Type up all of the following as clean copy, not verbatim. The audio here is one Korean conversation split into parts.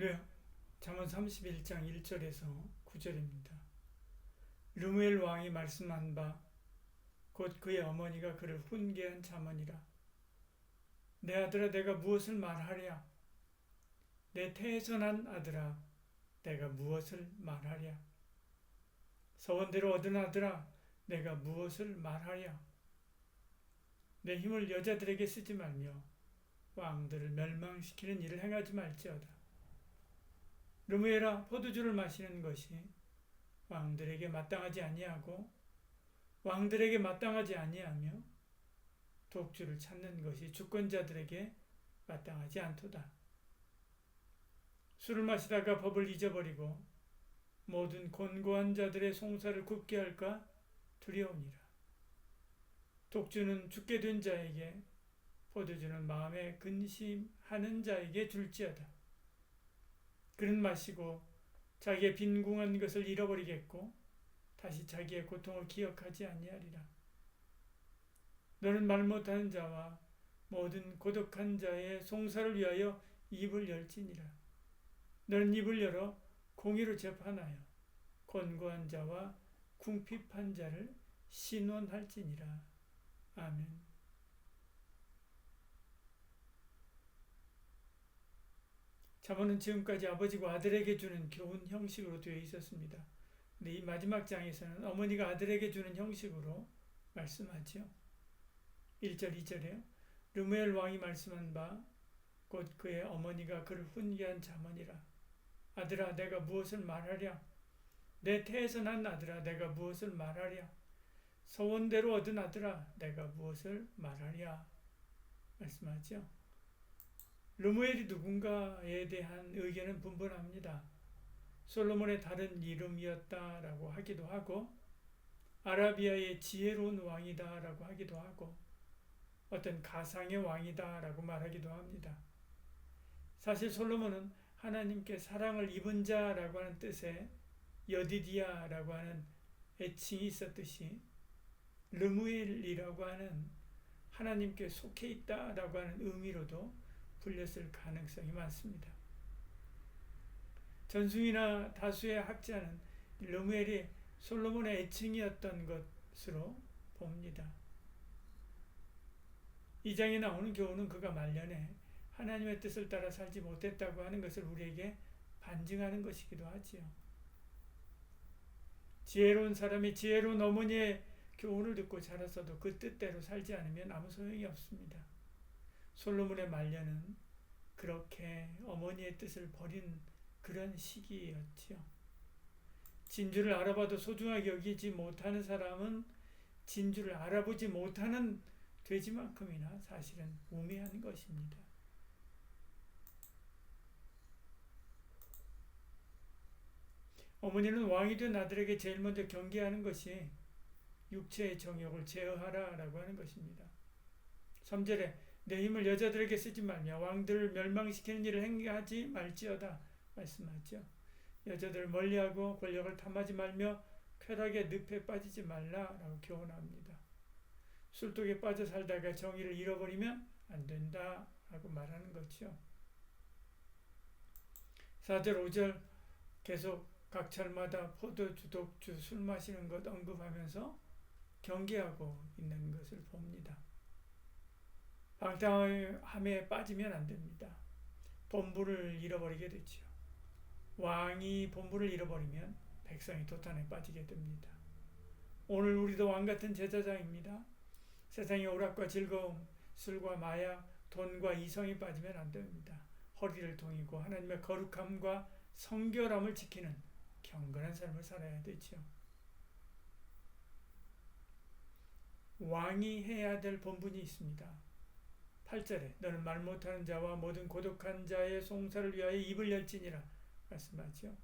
할렐루야. 잠언 31장 1절에서 9절입니다. 르무엘 왕이 말씀한 바 곧 그의 어머니가 그를 훈계한 잠언이라. 내 아들아 내가 무엇을 말하랴? 내 태에서 난 아들아 내가 무엇을 말하랴? 서원대로 얻은 아들아 내가 무엇을 말하랴? 내 힘을 여자들에게 쓰지 말며 왕들을 멸망시키는 일을 행하지 말지어다. 르무엘아, 포도주를 마시는 것이 왕들에게 마땅하지 아니하고 왕들에게 마땅하지 아니하며 독주를 찾는 것이 주권자들에게 마땅하지 않도다. 술을 마시다가 법을 잊어버리고 모든 곤고한 자들의 송사를 굽게 할까 두려우니라. 독주는 죽게 된 자에게, 포도주는 마음에 근심하는 자에게 줄지어다. 그는 마시고 자기의 빈궁한 것을 잃어버리겠고 다시 자기의 고통을 기억하지 아니하리라. 너는 말 못하는 자와 모든 고독한 자의 송사를 위하여 입을 열지니라. 너는 입을 열어 공의로 재판하여 곤고한 자와 궁핍한 자를 신원할지니라. 아멘. 잠언은 지금까지 아버지가 아들에게 주는 교훈 형식으로 되어 있었습니다. 근데 이 마지막 장에서는 어머니가 아들에게 주는 형식으로 말씀하지요. 1절, 2절에요. 르무엘 왕이 말씀한 바 곧 그의 어머니가 그를 훈계한 잠언이라. 아들아 내가 무엇을 말하랴? 내 태에서 난 아들아 내가 무엇을 말하랴? 서원대로 얻은 아들아 내가 무엇을 말하랴? 말씀하죠. 르무엘이 누군가에 대한 의견은 분분합니다. 솔로몬의 다른 이름이었다라고 하기도 하고 아라비아의 지혜로운 왕이다라고 하기도 하고 어떤 가상의 왕이다라고 말하기도 합니다. 사실 솔로몬은 하나님께 사랑을 입은 자라고 하는 뜻의 여디디아라고 하는 애칭이 있었듯이 르무엘이라고 하는 하나님께 속해 있다라고 하는 의미로도 불렸을 가능성이 많습니다. 전승이나 다수의 학자는 르무엘이 솔로몬의 애칭이었던 것으로 봅니다. 이 장에 나오는 교훈은 그가 말년에 하나님의 뜻을 따라 살지 못했다고 하는 것을 우리에게 반증하는 것이기도 하지요. 지혜로운 사람이 지혜로운 어머니의 교훈을 듣고 자랐어도 그 뜻대로 살지 않으면 아무 소용이 없습니다. 솔로몬의 말년은 그렇게 어머니의 뜻을 버린 그런 시기였지요. 진주를 알아봐도 소중하게 여기지 못하는 사람은 진주를 알아보지 못하는 돼지만큼이나 사실은 우매한 것입니다. 어머니는 왕이 된 아들에게 제일 먼저 경계하는 것이 육체의 정욕을 제어하라 라고 하는 것입니다. 3절에 내 힘을 여자들에게 쓰지 말며 왕들을 멸망시키는 일을 행하지 말지어다 말씀하죠. 여자들을 멀리하고 권력을 탐하지 말며 쾌락의 늪에 빠지지 말라라고 교훈합니다. 술독에 빠져 살다가 정의를 잃어버리면 안 된다라고 말하는 거죠. 4절, 5절 계속 각철마다 포도주, 독주, 술 마시는 것 언급하면서 경계하고 있는 것을 봅니다. 방탕함에 빠지면 안 됩니다. 본분을 잃어버리게 되죠. 왕이 본분을 잃어버리면 백성이 도탄에 빠지게 됩니다. 오늘 우리도 왕같은 제사장입니다. 세상의 오락과 즐거움, 술과 마약, 돈과 이성이 빠지면 안 됩니다. 허리를 동이고 하나님의 거룩함과 성결함을 지키는 경건한 삶을 살아야 되죠. 왕이 해야 될 본분이 있습니다. 8절에 너는 말 못하는 자와 모든 고독한 자의 송사를 위하여 입을 열지니라 말씀하죠.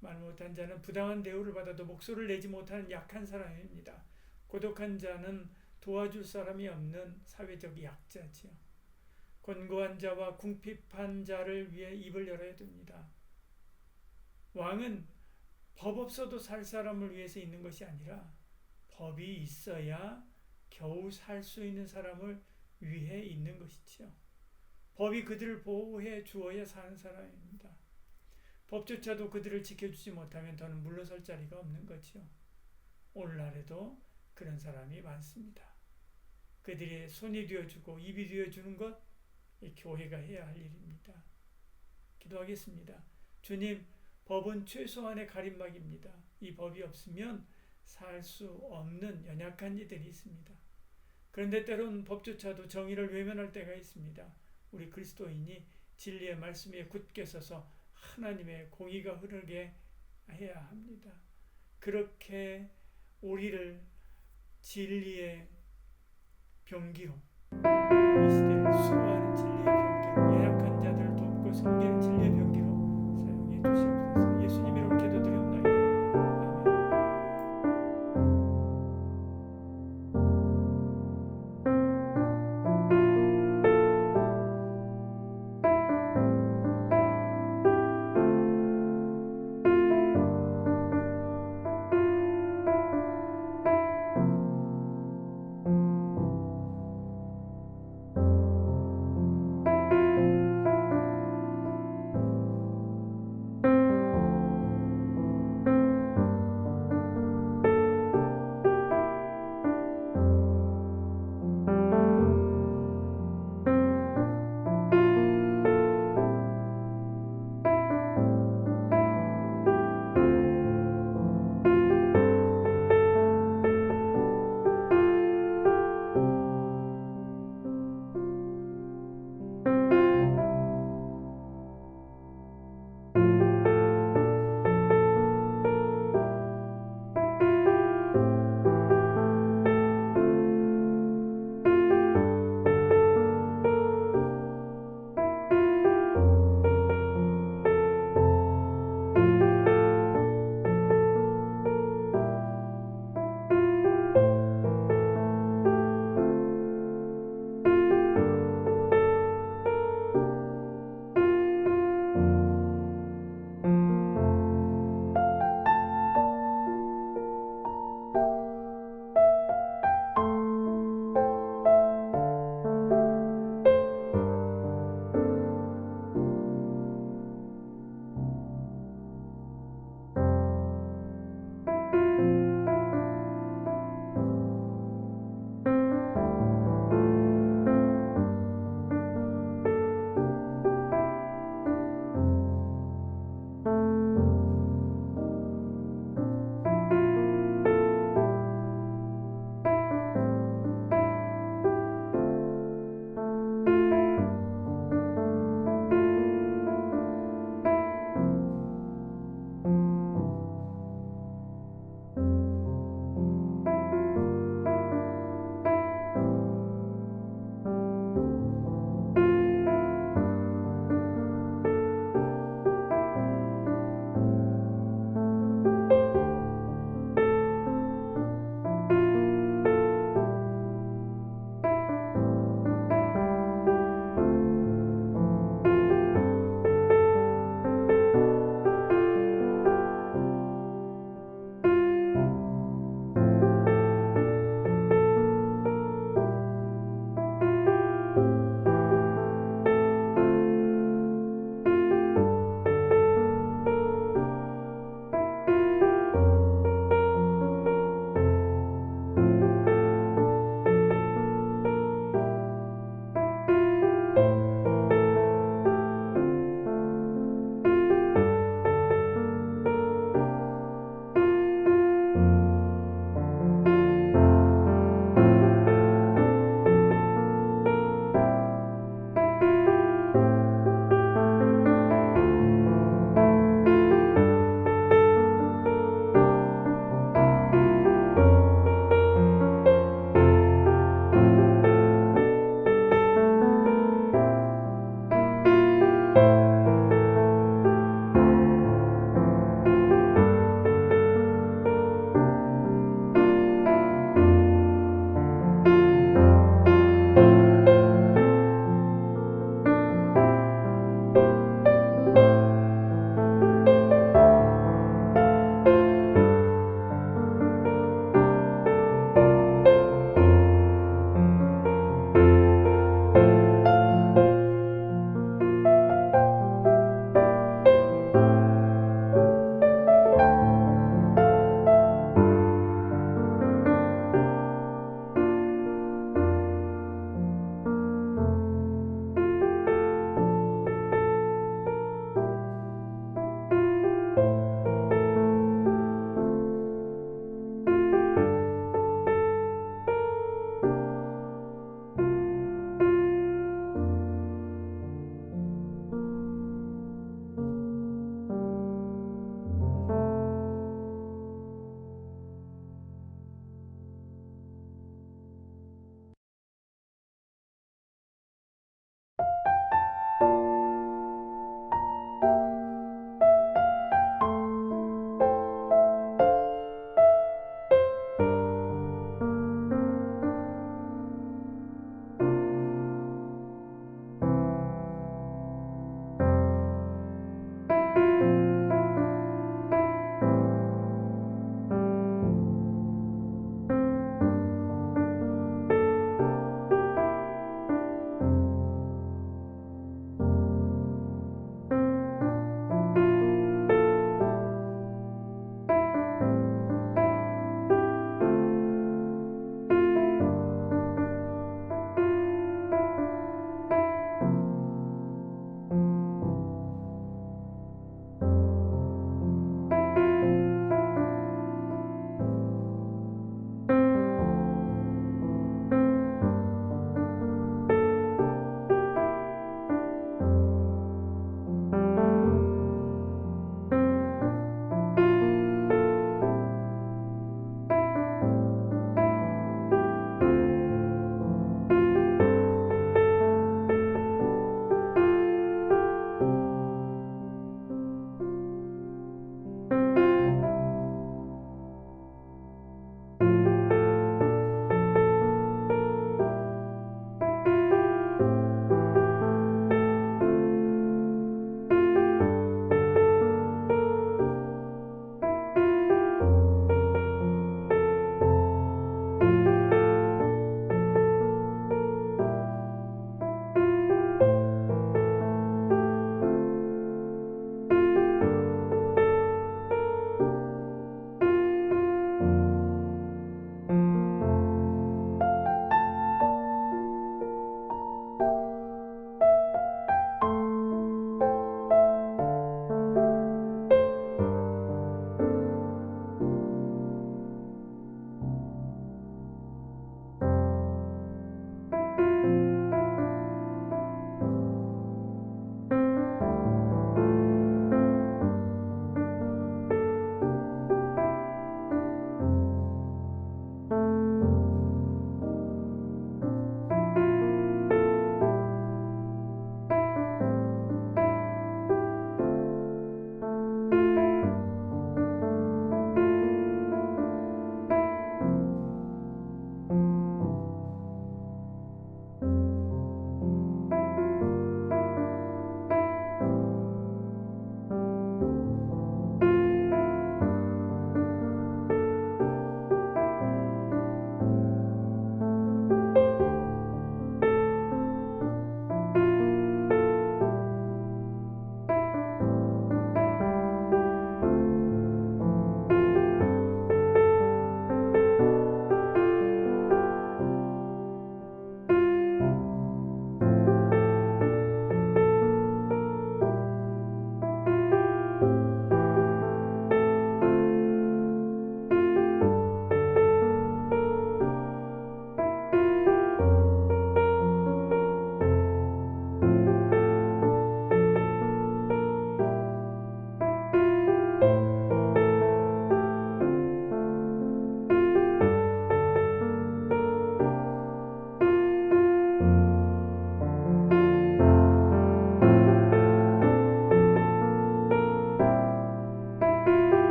말 못한 자는 부당한 대우를 받아도 목소리를 내지 못하는 약한 사람입니다. 고독한 자는 도와줄 사람이 없는 사회적 약자지요. 곤고한 자와 궁핍한 자를 위해 입을 열어야 됩니다. 왕은 법 없어도 살 사람을 위해서 있는 것이 아니라 법이 있어야 겨우 살 수 있는 사람을 위해 있는 것이지요. 법이 그들을 보호해 주어야 사는 사람입니다. 법조차도 그들을 지켜주지 못하면 더는 물러설 자리가 없는 거지요. 오늘날에도 그런 사람이 많습니다. 그들이 손이 되어주고 입이 되어주는 것, 이 교회가 해야 할 일입니다. 기도하겠습니다. 주님, 법은 최소한의 가림막입니다. 이 법이 없으면 살 수 없는 연약한 이들이 있습니다. 그런데 때론 법조차도 정의를 외면할 때가 있습니다. 우리 그리스도인이 진리의 말씀 위에 굳게 서서 하나님의 공의가 흐르게 해야 합니다. 그렇게 우리를 진리의 병기로, 이 시대를 수호하는 진리의 병기로, 연약한 자들을 돕고 섬기는 진리의 병기로